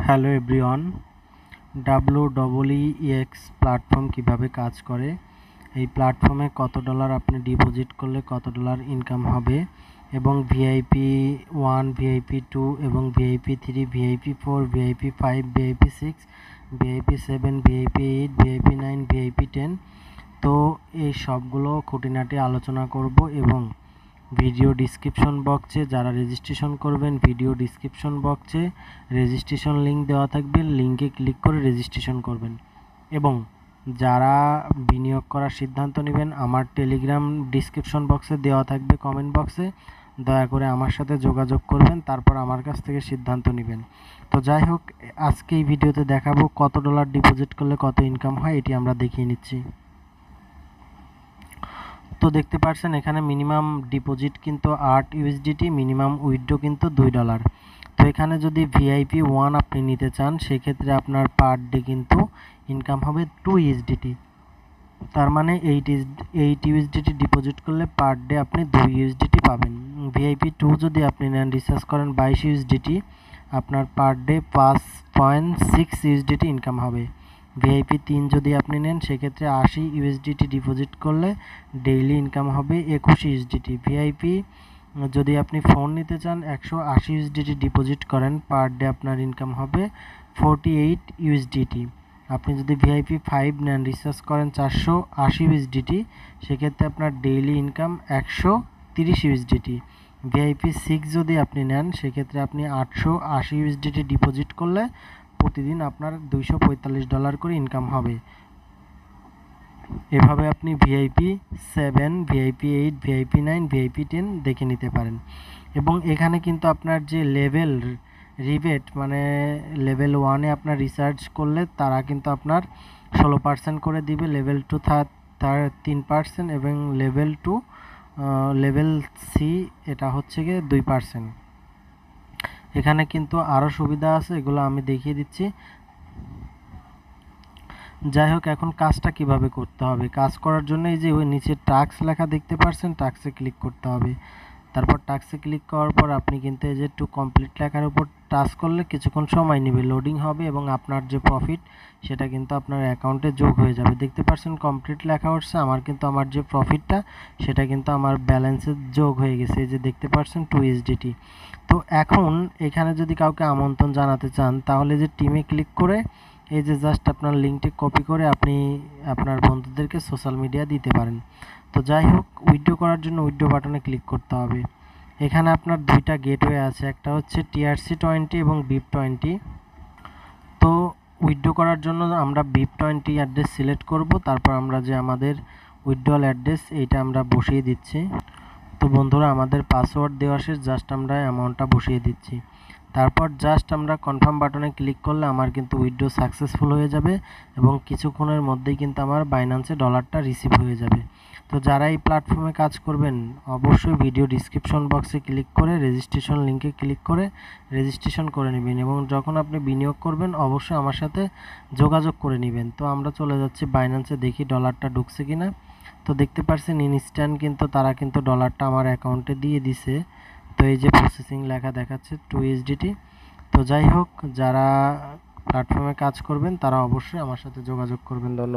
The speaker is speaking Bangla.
হ্যালো এভরিওয়ান, WEEX প্ল্যাটফর্ম কিভাবে কাজ করে, এই প্ল্যাটফর্মে কত ডলার আপনি ডিপোজিট করলে কত ডলার ইনকাম হবে এবং ভিআইপি 1, ভিআইপি 2 এবং VIP 3, VIP 4, VIP 5, VIP 6, VIP 7, VIP 8, VIP 9, VIP 10, তো এই সবগুলো খুঁটিনাটি আলোচনা করব এবং ভিডিও ডিসক্রিপশন বক্সে যারা রেজিস্ট্রেশন করবেন ভিডিও ডিসক্রিপশন বক্সে রেজিস্ট্রেশন লিঙ্ক দেওয়া থাকবে, লিঙ্কে ক্লিক করে রেজিস্ট্রেশন করবেন। এবং যারা বিনিয়োগ করার সিদ্ধান্ত নেবেন আমার টেলিগ্রাম ডিসক্রিপশন বক্সে দেওয়া থাকবে, কমেন্ট বক্সে দয়া করে আমার সাথে যোগাযোগ করবেন, তারপর আমার কাছ থেকে সিদ্ধান্ত নেবেন। তো যাই হোক, আজকে এই ভিডিওতে দেখাবো কত ডলার ডিপোজিট করলে কত ইনকাম হয়, এটি আমরা দেখিয়ে নিচ্ছি। তো দেখতে পাচ্ছেন এখানে মিনিমাম ডিপোজিট কিন্তু 8 ইউএসডিটি, মিনিমাম উইথড্র কিন্তু $2। তো এখানে যদি ভিআইপি 1 আপনি নিতে চান সেক্ষেত্রে আপনার পার ডে কিন্তু ইনকাম হবে 2 ইউএসডিটি, তার মানে 8 ইউএসডিটি ডিপোজিট করলে পার ডে আপনি 2 ইউএসডিটি পাবেন। ভিআইপি 2 যদি আপনি নেন, রিচার্জ করেন 22 ইউএসডিটি, আপনার পার ডে 5.6 ইউএসডিটি ইনকাম হবে। ভিআইপি 3 যদি আপনি নেন সেক্ষেত্রে 80 ইউএসডিটি ডিপোজিট করলে ডেইলি ইনকাম হবে 21 ইউএসডিটি। ভিআইপি যদি আপনি ফোন নিতে চান 180 ইউএসডিটি ডিপোজিট করেন, পার ডে আপনার ইনকাম হবে 48 ইউএসডিটি। আপনি যদি ভিআইপি 5 নেন, রিচার্জ করেন 480 ইউএসডিটি, সেক্ষেত্রে আপনার ডেইলি ইনকাম 130 ইউএসডিটি। ভিআইপি 6 যদি আপনি নেন সেক্ষেত্রে আপনি 880 ইউএসডিটি ডিপোজিট করলে প্রতিদিন আপনার $245 করে ইনকাম হবে। এভাবে আপনি ভিআইপি 7, ভিআইপি 8, ভিআইপি 9, ভিআইপি 10 দেখে নিতে পারেন। এবং এখানে কিন্তু আপনার যে লেভেল রিবেট, মানে লেভেল 1-এ আপনার রিসার্চ করলে তারা কিন্তু আপনার 16% করে দিবে, লেভেল 2 তার 3% এবং লেভেল সি এটা হচ্ছে গিয়ে 2%। এখানে কিন্তু আরও সুবিধা আছে, এগুলো আমি দেখিয়ে দিচ্ছি। যাই হোক, এখন কাজটা কিভাবে করতে হবে, কাজ করার জন্য এই যে ওই নিচে টাস্ক লেখা দেখতে পাচ্ছেন, টাস্কে ক্লিক করতে হবে। তারপর টাস্কে ক্লিক করার পর আপনি কিন্তু এই যে টু কমপ্লিট লেখার উপর টাচ করলে কিছুক্ষণ সময় নেবে, লোডিং হবে এবং আপনার যে প্রফিট সেটা কিন্তু আপনার অ্যাকাউন্টে যোগ হয়ে যাবে। দেখতে পাচ্ছেন কমপ্লিট লেখা হচ্ছে, আমার যে প্রফিটটা সেটা কিন্তু আমার ব্যালেন্সে যোগ হয়ে গেছে, এই যে দেখতে পাচ্ছেন 2 ইউএসডিটি। তো এখন এখানে যদি কাউকে আমন্ত্রণ জানাতে চান তাহলে যে টিমে ক্লিক করে এই যে জাস্ট আপনার লিঙ্কটি কপি করে আপনি আপনার বন্ধুদেরকে সোশ্যাল মিডিয়া দিতে পারেন। তো যাই হোক, উইথড্র করার জন্য উইথড্র বাটনে ক্লিক করতে হবে। এখানে আপনার দুইটা গেটওয়ে আছে, একটা হচ্ছে TRC20 এবং BIP20। তো উইথড্র করার জন্য আমরা BIP20 অ্যাড্রেস সিলেক্ট করব, তারপর আমরা যে আমাদের উইথড্রল অ্যাড্রেস এইটা আমরা বসিয়ে দিচ্ছি। তো বন্ধুরা, আমাদের পাসওয়ার্ড দেওয়া শেষ, জাস্ট আমরা অ্যামাউন্টটা বসিয়ে দিচ্ছি। তারপর জাস্ট আমরা কনফার্ম বাটনে ক্লিক করলে আমার কিন্তু উইথড্র সাকসেসফুল হয়ে যাবে এবং কিছুক্ষণের মধ্যেই কিন্তু আমার বাইন্যান্সে ডলারটা রিসিভ হয়ে যাবে। তো যারা এই প্ল্যাটফর্মে কাজ করবেন অবশ্যই ভিডিও ডিসক্রিপশন বক্সে ক্লিক করে রেজিস্ট্রেশন লিঙ্কে ক্লিক করে রেজিস্ট্রেশন করে নেবেন এবং যখন আপনি বিনিয়োগ করবেন অবশ্যই আমার সাথে যোগাযোগ করে নেবেন। তো আমরা চলে যাচ্ছি বাইন্যান্সে, দেখি ডলারটা ঢুকছে কিনা। তো দেখতে পাচ্ছেন ইনস্ট্যান্ট কিন্তু তারা কিন্তু ডলারটা আমার অ্যাকাউন্টে দিয়ে দিছে। তো এই যে প্রসেসিং লেখা দেখাচ্ছে 2 ইউএসডিটি। তো যাই হোক, যারা প্ল্যাটফর্মে কাজ করবেন তারা অবশ্যই আমার সাথে যোগাযোগ করবেন। ধন্যবাদ।